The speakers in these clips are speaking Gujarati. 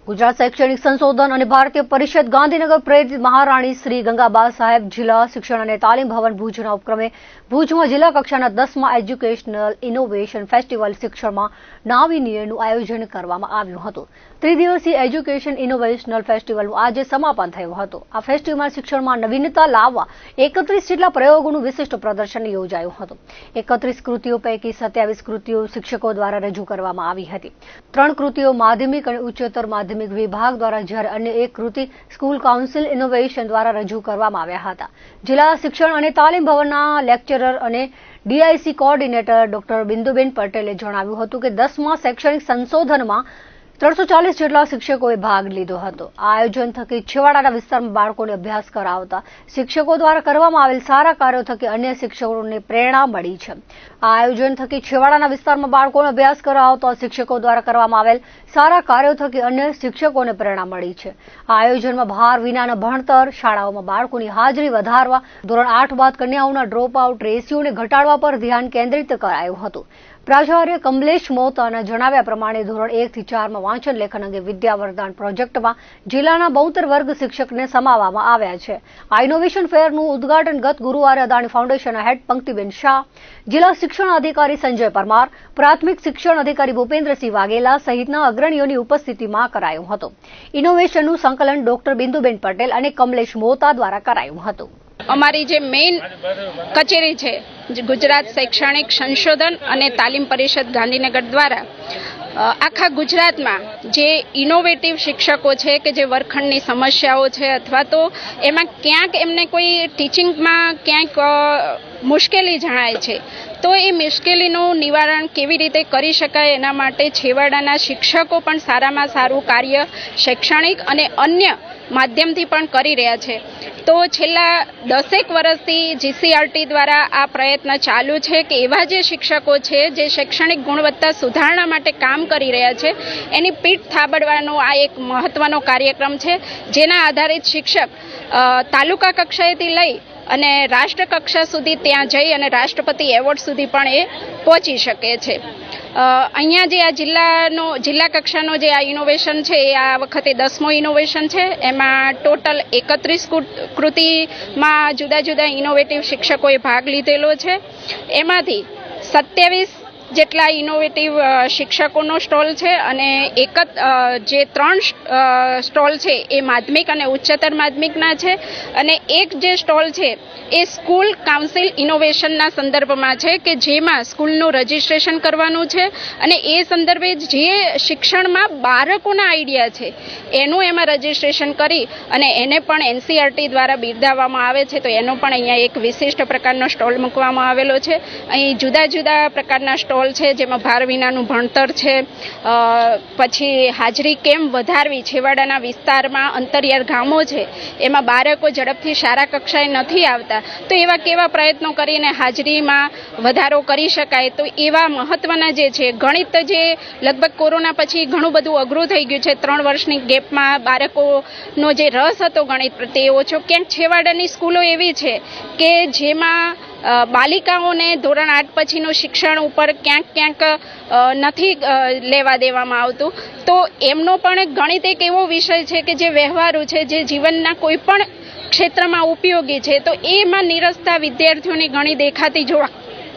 ગુજરાત શૈક્ષણિક સંશોધન અને ભારતીય પરિષદ ગાંધીનગર પ્રેરિત મહારાણી શ્રી ગંગાબા સાહેબ જિલ્લા શિક્ષણ અને તાલીમ ભવન ભુજના ઉપક્રમે ભુજમાં જિલ્લા કક્ષાના 10મા એજ્યુકેશનલ ઇનોવેશન ફેસ્ટિવલ શિક્ષણમાં નાવીન્યનું આયોજન કરવામાં આવ્યું હતું। ત્રિદિવસીય એજ્યુકેશન ઇનોવેશનલ ફેસ્ટિવલનું આજે સમાપન થયું હતું। આ ફેસ્ટિવલમાં શિક્ષણમાં નવીનતા લાવવા 31 જેટલા પ્રયોગોનું વિશિષ્ટ પ્રદર્શન યોજાયું હતું। 31 કૃતિઓ પૈકી 27 કૃતિઓ શિક્ષકો દ્વારા રજૂ કરવામાં આવી હતી। 3 કૃતિઓ માધ્યમિક અને ઉચ્ચતર માધ્યમિક વિભાગ દ્વારા જ્યારે અન્ય એક કૃતિ સ્કૂલ કાઉન્સિલ ઇનોવેશન દ્વારા રજૂ કરવામાં આવ્યા હતા। જિલ્લા શિક્ષણ અને તાલીમ ભવનના લેક્ચરર અને ડીઆઈસી કોઓર્ડિનેટર ડોક્ટર બિંદુબેન પટેલે જણાવ્યું હતું કે 10મા શૈક્ષણિક સંશોધનમાં 340 જેટલા શિક્ષકોએ ભાગ લીધો હતો। આ આયોજન થકી છેવાડાના વિસ્તારમાં બાળકોને અભ્યાસ કરાવતા શિક્ષકો દ્વારા કરવામાં આવેલ સારા કાર્યો થકી અન્ય શિક્ષકોને પ્રેરણા મળી છે। આ આયોજન થકી છેવાડાના વિસ્તારમાં બાળકોને અભ્યાસ કરાવતા શિક્ષકો દ્વારા કરવામાં આવેલ સારા કાર્યો થકી અન્ય શિક્ષકોને પ્રેરણા મળી છે। આ આયોજનમાં ભાર વિનાના ભણતર, શાળાઓમાં બાળકોની હાજરી વધારવા, ધોરણ 8 બાદ કન્યાઓના ડ્રોપ આઉટ રેશિયોને ઘટાડવા પર ધ્યાન કેન્દ્રિત કરાયું હતું। પ્રાચાર્ય કમલેશ મોહતાના જણાવ્યા પ્રમાણે ધોરણ 1 થી 4માં વાંચન લેખન અંગે વિદ્યાવર્ધન પ્રોજેક્ટમાં જિલ્લાના 72 વર્ગ શિક્ષકને સમાવવામાં આવ્યા છે। આ ઇનોવેશન ફેરનું ઉદ્ઘાટન ગત ગુરુવારે અદાણી ફાઉન્ડેશનના હેડ પંક્તિબેન શાહ, જિલ્લા શિક્ષણ અધિકારી સંજય પરમાર, પ્રાથમિક શિક્ષણ અધિકારી ભૂપેન્દ્રસિંહ વાઘેલા સહિતના અગ્રણીઓની ઉપસ્થિતિમાં કરાયું હતું। ઇનોવેશનનું સંકલન ડોક્ટર બિંદુબેન પટેલ અને કમલેશ મોહતા દ્વારા કરાયું હતું। અમારી જે મેઇન કચેરી છે ગુજરાત શૈક્ષણિક સંશોધન અને તાલીમ પરિષદ ગાંધીનગર દ્વારા આખા ગુજરાતમાં જે ઇનોવેટિવ શિક્ષકો છે કે જે વર્ગખંડની સમસ્યાઓ છે અથવા તો એમાં ક્યાંક એમને કોઈ ટીચિંગમાં ક્યાંક મુશ્કેલી જણાય છે તો એ મુશ્કેલીનું નિવારણ કેવી રીતે કરી શકાય એના માટે છેવાડાના શિક્ષકો પણ સારામાં સારું કાર્ય શૈક્ષણિક અને અન્ય માધ્યમથી પણ કરી રહ્યા છે। તો છેલ્લા 10 વર્ષથી જીસીઆરટી દ્વારા આ પ્રયત્ન ચાલુ છે કે એવા જે શિક્ષકો છે જે શૈક્ષણિક ગુણવત્તા સુધારણા માટે કામ કરી રહ્યા છે એની પીઠ થાબડવાનો આ એક મહત્વનો કાર્યક્રમ છે જેના આધારિત શિક્ષક તાલુકા કક્ષાએથી લઈ અને રાષ્ટ્ર કક્ષા સુધી ત્યાં જઈ અને રાષ્ટ્રપતિ એવોર્ડ સુધી પણ એ પહોંચી શકે છે। અહીંયા જે આ જિલ્લા કક્ષાનો જે આ ઇનોવેશન છે એ આ વખતે 10મો ઇનોવેશન છે। એમાં ટોટલ 31 કૃતિમાં જુદા જુદા ઇનોવેટિવ શિક્ષકોએ ભાગ લીધેલો છે। એમાંથી 27 જેટલા ઇનોવેટિવ શિક્ષકોનો સ્ટોલ છે અને જે 3 સ્ટોલ છે એ માધ્યમિક અને ઉચ્ચતર માધ્યમિકના છે અને એક જે સ્ટોલ છે એ સ્કૂલ કાઉન્સિલ ઇનોવેશનના સંદર્ભમાં છે કે જેમાં સ્કૂલનું રજિસ્ટ્રેશન કરવાનું છે અને એ સંદર્ભે જે શિક્ષણમાં બાળકોના આઈડિયા છે એનું એમાં રજિસ્ટ્રેશન કરી અને એને પણ એનસીઆરટી દ્વારા બિરદાવવામાં આવે છે। તો એનો પણ અહીંયા એક વિશિષ્ટ પ્રકારનો સ્ટોલ મૂકવામાં આવેલો છે। અહીં જુદા જુદા પ્રકારના સ્ટોલ છે જેમાં ભાર વિનાનું ભણતર છે, પછી હાજરી કેમ વધારવી, છેવાડાના વિસ્તારમાં અંતરિયાળ ગામો છે એમાં બાળકો ઝડપથી સારા કક્ષાએ નથી આવતા તો એવા કેવા પ્રયત્નો કરીને હાજરીમાં વધારો કરી શકાય। તો એવા મહત્વના જે છે ગણિત જે લગભગ કોરોના પછી ઘણું બધું અઘરું થઈ ગયું છે, 3 વર્ષની ગેપમાં બાળકોનો જે રસ હતો ગણિત પ્રત્યે ઓછો, ક્યાંક છેવાડાની સ્કૂલો એવી છે કે જેમાં બાલિકાઓને ધોરણ 8 પછીનું શિક્ષણ ઉપર ક્યાંક નથી લેવા દેવામાં આવતું તો એમનો પણ ગણિત એક એવો વિષય છે કે જે વ્યવહારુ છે, જે જીવનના કોઈ પણ ક્ષેત્રમાં ઉપયોગી છે। તો એમાં નિરસતા વિદ્યાર્થીઓની ઘણી દેખાતી જોવા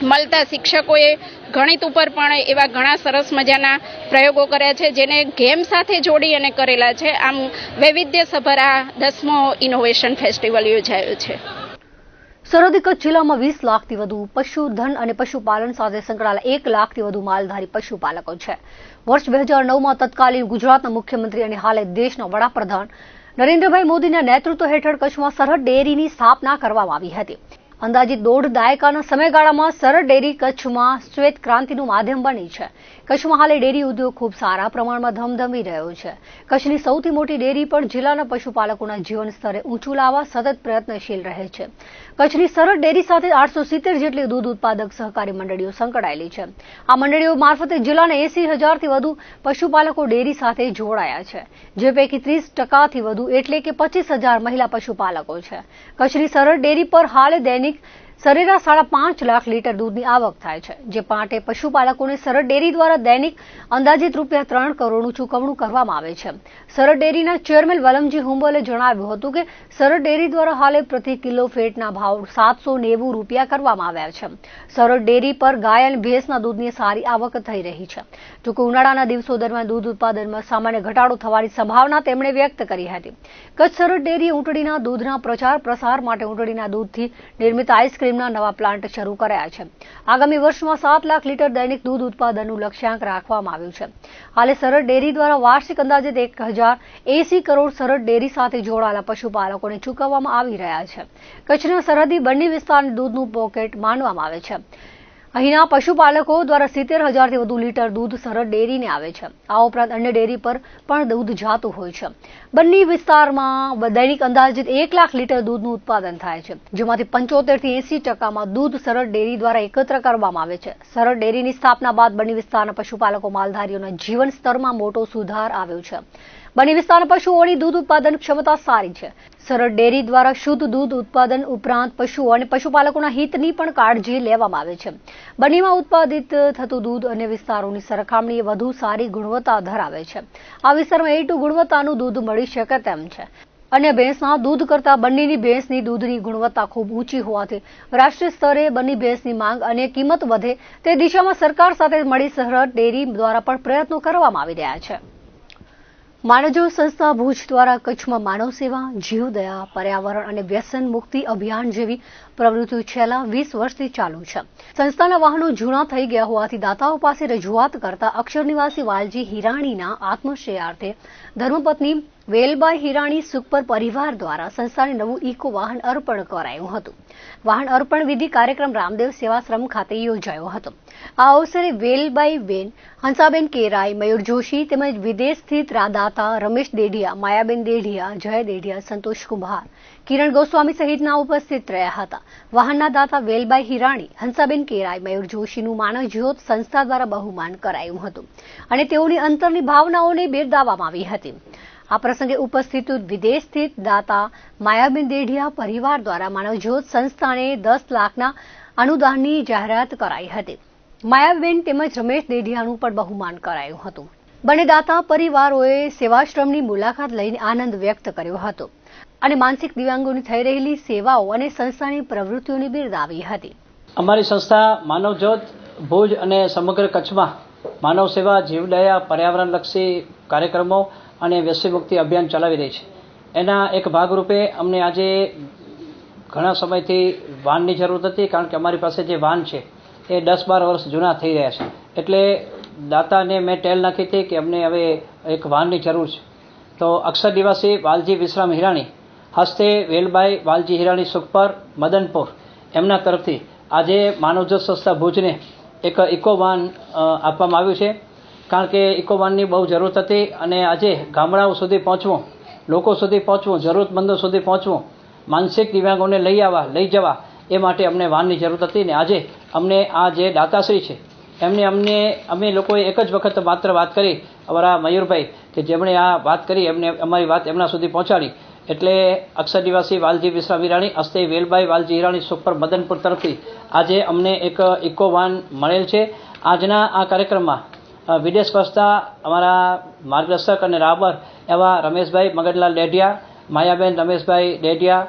મળતા શિક્ષકોએ ગણિત ઉપર પણ એવા ઘણા સરસ મજાના પ્રયોગો કર્યા છે જેને ગેમ સાથે જોડી અને કરેલા છે। આમ વૈવિધ્યસભર આ 10મો ઇનોવેશન ફેસ્ટિવલ યોજાયો છે। સરહદી કચ્છ જિલ્લામાં 20 લાખથી વધુ પશુધન અને પશુપાલન સાથે સંકળાયેલા 1 લાખથી વધુ માલધારી પશુપાલકો છે। વર્ષ 2009માં તત્કાલીન ગુજરાતના મુખ્યમંત્રી અને હાલે દેશના વડાપ્રધાન નરેન્દ્રભાઈ મોદીના નેતૃત્વ હેઠળ કચ્છમાં સરહદ ડેરીની સ્થાપના કરવામાં આવી હતી। અંદાજિત 1.5 દાયકાના સમયગાળામાં સરહદ ડેરી કચ્છમાં શ્વેત ક્રાંતિનું માધ્યમ બની છે। કચ્છમાં હાલે ડેરી ઉદ્યોગ ખૂબ સારા પ્રમાણમાં ધમધમી રહ્યો છે। કચ્છની સૌથી મોટી ડેરી પણ જિલ્લાના પશુપાલકોના જીવન સ્તરે ઊંચું લાવવા સતત પ્રયત્નશીલ રહે છે। કચ્છની સરહદ ડેરી સાથે 870 જેટલી દૂધ ઉત્પાદક સહકારી મંડળીઓ સંકળાયેલી છે। આ મંડળીઓ મારફતે જિલ્લાના 80,000થી વધુ પશુપાલકો ડેરી સાથે જોડાયા છે, જે પૈકી 30%થી વધુ એટલે કે 25,000 મહિલા પશુપાલકો છે। કચ્છની સરહદ ડેરી પર હાલે દૈનિક સરેરાશ 5.5 લાખ લીટર દૂધની આવક થાય છે, જે માટે પશુપાલકોને સરહદ ડેરી દ્વારા દૈનિક અંદાજિત ₹3 કરોડનું ચૂકવણું કરવામાં આવે છે. સરહદ ડેરીના ચેરમેન વલમજી હુંબલે જણાવ્યું હતું કે સરહદ ડેરી દ્વારા હાલે પ્રતિ કિલો ફેટના ભાવ ₹790 કરવામાં આવ્યા છે. સરહદ ડેરી પર ગાય અને ભેંસના દૂધની સારી આવક થઈ રહી છે. જોકે ઉનાળાના દિવસો દરમિયાન દૂધ ઉત્પાદનમાં સામાન્ય ઘટાડો થવાની સંભાવના તેમણે વ્યક્ત કરી હતી. કચ્છ સરહદ ડેરીએ ઊંટડીના દૂધના પ્રચાર પ્રસાર માટે ઊંટડીના દૂધથી નિર્મિત આઈસ્ક્રીમના નવા પ્લાન્ટ શરૂ કર્યા છે. આગામી વર્ષમાં 7 લાખ લીટર દૈનિક દૂધ ઉત્પાદનનું લક્ષ્યાંક રાખવામાં આવ્યું છે. હાલે સરહદ ડેરી દ્વારા વાર્ષિક અંદાજિત 1080 કરોડ સરહદ ડેરી સાથે જોડાયેલા પશુપાલકોને ચૂકવવામાં આવી રહ્યા છે. કચ્છના સરહદી બન્ની વિસ્તારને દૂધનું પોકેટ માનવામાં આવે છે. અહીંના પશુપાલકો દ્વારા 70,000થી વધુ લીટર દૂધ સરહદ ડેરીને આવે છે. આ ઉપરાંત અન્ય ડેરી પર પણ દૂધ જાતું હોય છે. બન્ની વિસ્તારમાં દૈનિક અંદાજિત 1 લાખ લીટર દૂધનું ઉત્પાદન થાય છે, જેમાંથી 75થી 80% દૂધ સરહદ ડેરી દ્વારા એકત્ર કરવામાં આવે છે. સરહદ ડેરીની સ્થાપના બાદ બન્ની વિસ્તારના પશુપાલકો માલધારીઓના જીવન સ્તરમાં મોટો સુધાર આવ્યો છે. બન્ની વિસ્તારના પશુઓની દૂધ ઉત્પાદન ક્ષમતા સારી છે. સરહદ ડેરી દ્વારા શુદ્ધ દૂધ ઉત્પાદન ઉપરાંત પશુઓ અને પશુપાલકોના હિતની પણ કાળજી લેવામાં આવે છે. બન્નીમાં ઉત્પાદિત થતું દૂધ અન્ય વિસ્તારોની સરખામણીએ વધુ સારી ગુણવત્તા ધરાવે છે. આ વિસ્તારમાં A2 ગુણવત્તાનું દૂધ મળી શકે તેમ છે. અન્ય ભેંસના દૂધ કરતાં બન્નીની ભેંસની દૂધની ગુણવત્તા ખૂબ ઊંચી હોવાથી રાષ્ટ્રીય સ્તરે બન્ની ભેંસની માંગ અને કિંમત વધે તે દિશામાં સરકાર સાથે મળી સરહદ ડેરી દ્વારા પણ પ્રયત્નો કરવામાં આવી રહ્યા છે. માનવજ્યોત સંસ્થા ભુજ દ્વારા કચ્છમાં માનવ સેવા, જીવદયા, પર્યાવરણ અને વ્યસન મુક્તિ અભિયાન જેવી પ્રવૃત્તિઓ છેલ્લા 20 વર્ષથી ચાલુ છે. સંસ્થાના વાહનો જૂના થઈ ગયા હોવાથી દાતાઓ પાસે રજૂઆત કરતા અક્ષર નિવાસી વાલજી હિરાણીના આત્મશ્રેયાર્થે ધર્મપત્ની વેલબાઈ હિરાણી સુખપર પરિવાર દ્વારા સંસ્થાને નવું ઇકો વાહન અર્પણ કરાયું હતું. વાહન અર્પણ વિધિ કાર્યક્રમ રામદેવ સેવાશ્રમ ખાતે યોજાયો હતો. આ અવસરે વેલબાઈ બેન, હંસાબેન કેરાઈ, મયુર જોશી તેમજ વિદેશ સ્થિત દાતા રમેશ દેઢિયા, માયાબેન દેઢિયા, જય દેઢિયા, સંતોષ કુમાર, કિરણ ગોસ્વામી સહિતના ઉપસ્થિત રહ્યા હતા. વાહનના દાતા વેલબાઈ હિરાણી, હંસાબેન કેરાઈ, મયુર જોશીનું માનવજ્યોત સંસ્થા દ્વારા બહુમાન કરાયું હતું અને તેઓની અંતરની ભાવનાઓને બિરદાવવામાં આવી હતી. આ પ્રસંગે ઉપસ્થિત વિદેશ સ્થિત દાતા માયાબેન દેઢિયા પરિવાર દ્વારા માનવજ્યોત સંસ્થાને 10 લાખના અનુદાનની જાહેરાત કરાઈ હતી. માયાબેન તેમજ રમેશ દેઢિયાનું પણ બહુમાન કરાયું હતું. બંને દાતા પરિવારોએ સેવાશ્રમની મુલાકાત લઈને આનંદ વ્યક્ત કર્યો હતો અને માનસિક દિવ્યાંગોની થઈ રહેલી સેવાઓ અને સંસ્થાની પ્રવૃત્તિઓને બિરદાવી હતી. અમારી સંસ્થા માનવજ્યોત ભુજ અને સમગ્ર કચ્છમાં માનવ સેવા, જીવદયા, પર્યાવરણલક્ષી કાર્યક્રમો અને વ્યસન મુક્તિ અભિયાન ચલાવી રહી છે. એના એક ભાગરૂપે અમને આજે ઘણા સમયથી વાનની જરૂર હતી, કારણ કે અમારી પાસે જે વાન છે એ 10-12 વર્ષ જૂના થઈ રહ્યા છે. એટલે દાતાને મેં ટેલ નાખી હતી કે અમને હવે એક વાનની જરૂર છે. તો અક્ષર નિવાસી વાલજી વિશ્રામ હિરાણી હસ્તે વેલબાઈ વાલજી હિરાણી સુખપર મદનપુર એમના તરફથી આજે માનવજ્યોત સંસ્થા ભુજને એક ઇકો વાન આપવામાં આવ્યું છે. કારણ કે ઇકો વાનની બહુ જરૂરત હતી અને આજે ગામડાઓ સુધી પહોંચવું, લોકો સુધી પહોંચવું, જરૂરતમંદો સુધી પહોંચવું, માનસિક દિવ્યાંગોને લઈ જવા એ માટે અમને વાનની જરૂરત હતી. ને આજે અમને આ જે દાતાશ્રી છે અમે લોકોએ એક જ વખત માત્ર વાત કરી, અમારા મયુરભાઈ કે જેમણે આ વાત કરી એમને અમારી વાત એમના સુધી પહોંચાડી. એટલે અક્ષર નિવાસી વાલજી વિશ્રામ હિરાણી હસ્તે વેલબાઈ વાલજી હિરાણી સુખપર મદનપુર તરફથી આજે અમને એક ઇકો વાન મળેલ છે. આજના આ કાર્યક્રમમાં વિદેશ વસતા અમારા માર્ગદર્શક અને રાબર એવા રમેશભાઈ મગનલાલ ડેઢિયા, માયાબેન રમેશભાઈ ડેઢિયા,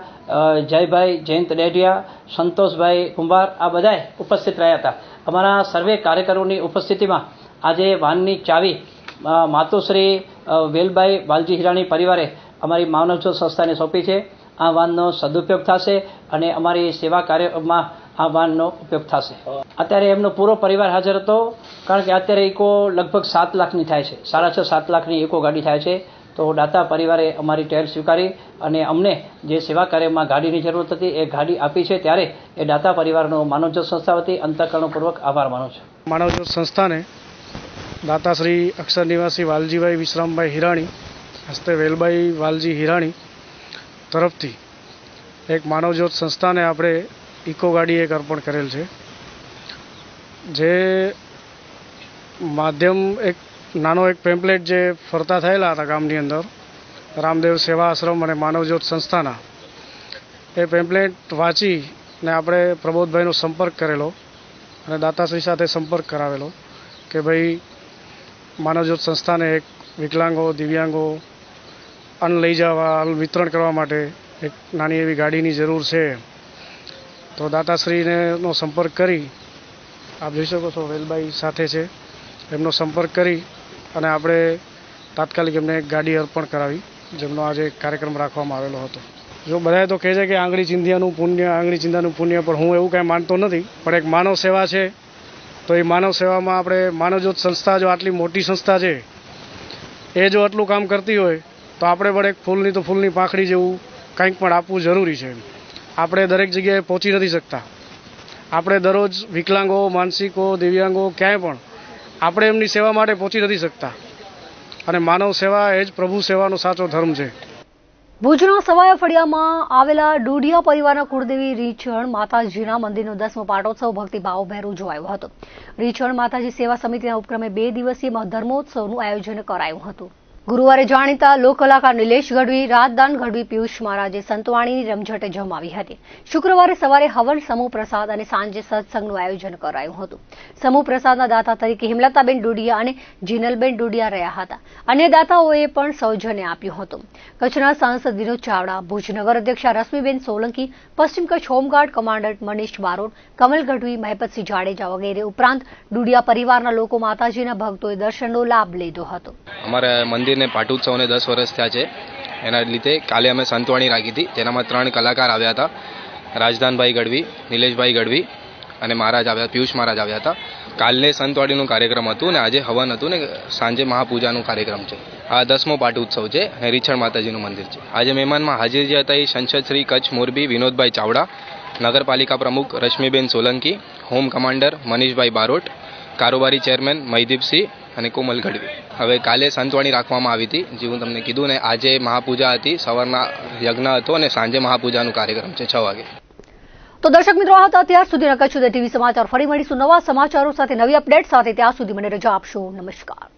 જયભાઈ જયંત ડેઢિયા, સંતોષભાઈ કુંભાર આ બધાએ ઉપસ્થિત રહ્યા હતા. અમારા સર્વે કાર્યકરોની ઉપસ્થિતિમાં આજે વાનની ચાવી માતુશ્રી વેલબાઈ વાલજી હિરાણી પરિવારે અમારી માનવજ્યોત સંસ્થાને સોંપી છે. આ વાનનો સદુપયોગ થશે અને અમારી સેવા કાર્યમાં આ વાનનો ઉપયોગ થશે. અત્યારે એમનો પૂરો પરિવાર હાજર હતો, કારણ કે અત્યારે ઇકો લગભગ 7 લાખની થાય છે, 6.5-7 લાખની ઇકો ગાડી થાય છે. તો દાતા પરિવારે અમારી ટેલ સ્વીકારી અને અમને જે સેવા કાર્યમાં ગાડીની જરૂરત હતી એ ગાડી આપી છે. ત્યારે એ દાતા પરિવારનો માનવજ્યોત સંસ્થા વતી અંતઃકરણપૂર્વક આભાર માનું છું. માનવજ્યોત સંસ્થાને દાતાશ્રી અક્ષર નિવાસી વાલજીભાઈ વિશ્રામભાઈ હિરાણી હસ્તે વેલબાઈ વાલજી હિરાણી તરફથી એક માનવજ્યોત સંસ્થાને આપણે ઇકો ગાડી એક અર્પણ કરેલ છે. જે માધ્યમ એક નાનો એક પેમ્પલેટ જે ફરતા થયેલા હતા ગામની અંદર રામદેવ સેવા આશ્રમ અને માનવજ્યોત સંસ્થાના, એ પેમ્પલેટ વાંચી ને આપણે પ્રબોધભાઈનો સંપર્ક કરેલો અને દાતાશ્રી સાથે સંપર્ક કરાવેલો કે ભાઈ માનવજ્યોત સંસ્થાને એક વિકલાંગો દિવ્યાંગો અન્ન લઈ જવા વિતરણ કરવા માટે એક નાની એવી ગાડીની જરૂર છે. તો દાતાશ્રીનો સંપર્ક કરી આપ જોઈ શકો છો વેલબાઈ સાથે છે, એમનો સંપર્ક કરી અને આપણે તાત્કાલિક એમને એક ગાડી અર્પણ કરાવી, જેમનો આજે કાર્યક્રમ રાખવામાં આવેલો હતો. જો બધાએ તો કહે છે કે આંગળી ચિંધ્યાનું પુણ્ય, પણ હું એવું કાંઈ માનતો નથી. પણ એક માનવ સેવા છે, તો એ માનવ સેવામાં આપણે માનવજ્યોત સંસ્થા જો આટલી મોટી સંસ્થા છે એ જો આટલું કામ કરતી હોય તો આપણે પણ એક ફૂલની તો ફૂલની પાંખડી જેવું કંઈક પણ આપવું જરૂરી છે. આપણે દરેક જગ્યાએ પહોંચી નથી શકતા. આપણે દરરોજ વિકલાંગો, માનસિકો, દિવ્યાંગો ક્યાંય પણ આપણે એમની સેવા માટે પહોંચી નથી શકતા. અને માનવ સેવા એ જ પ્રભુ સેવાનો સાચો ધર્મ છે. ભુજના સવાયા ફળિયામાં આવેલા ડોડિયા પરિવારના કુળદેવી રીછણ માતાજીના મંદિરનો 10મો પાટોત્સવ ભક્તિભાવભેર ઉજવાયો હતો. રીછણ માતાજી સેવા સમિતિના ઉપક્રમે 2 દિવસીય ધર્મોત્સવનું આયોજન કરાયું હતું. ગુરુવારે જાણીતા લોક કલાકાર નિલેશ ગઢવી, રાજદાન ગઢવી, પિયુષ મહારાજે સંતવાણીની રમઝટે જમાવી હતી. શુક્રવારે સવારે હવન, સમૂહ પ્રસાદ અને સાંજે સત્સંગનું આયોજન કરાયું હતું. સમૂહ પ્રસાદના દાતા તરીકે હિમલતાબેન ડોડિયા અને જીનલબેન ડોડિયા રહ્યા હતા. અન્ય દાતાઓએ પણ સૌજન્ય આપ્યું હતું. કચ્છના સાંસદ વિનોદ ચાવડા, ભુજ નગર અધ્યક્ષા રશ્મિબેન સોલંકી, પશ્ચિમ કચ્છ હોમગાર્ડ કમાન્ડન્ટ મનીષ બારોટ, કમલ ગઢવી, મહેપતસિંહ જાડેજા વગેરે ઉપરાંત ડોડિયા પરિવારના લોકો, માતાજીના ભક્તોએ દર્શનનો લાભ લીધો હતો. અમારા મંદિરને પાટોત્સવને 10 વર્ષ થયા છે. એના લીધે કાલે અમે સંતવાણી રાખી હતી. તેનામાં 3 કલાકાર આવ્યા હતા. રાજદાનભાઈ ગઢવી, નિલેશભાઈ ગઢવી અને મહારાજ આવ્યા, પિયુષ મહારાજ આવ્યા હતા. કાલે સંતવાણીનું કાર્યક્રમ હતું ને આજે હવન હતું ને સાંજે મહાપૂજાનું કાર્યક્રમ છે. આ 10મો પાટોત્સવ છે અને રીછણ માતાજીનું મંદિર છે. આજે મહેમાનમાં હાજર જે હતા એ સંસદ શ્રી કચ્છ મોરબી વિનોદભાઈ ચાવડા, નગરપાલિકા પ્રમુખ રશ્મિબેન સોલંકી, હોમ કમાન્ડર મનીષભાઈ બારોટ, કારોબારી ચેરમેન મહીદીપસિંહ અને કોમલ ગઢવી. હવે કાલે સંતવાણી રાખવામાં આવી હતી, જે હું તમને કીધું ને. આજે મહાપૂજા હતી, સવારના યજ્ઞ હતો અને સાંજે મહાપૂજાનું કાર્યક્રમ છે 6 વાગે. તો દર્શક મિત્રો, આ હતા અત્યાર સુધીના કચ્છ ટીવી સમાચાર. ફરી મળીશું નવા સમાચારો સાથે, નવી અપડેટ સાથે. ત્યાં સુધી મને રજા આપશો. નમસ્કાર.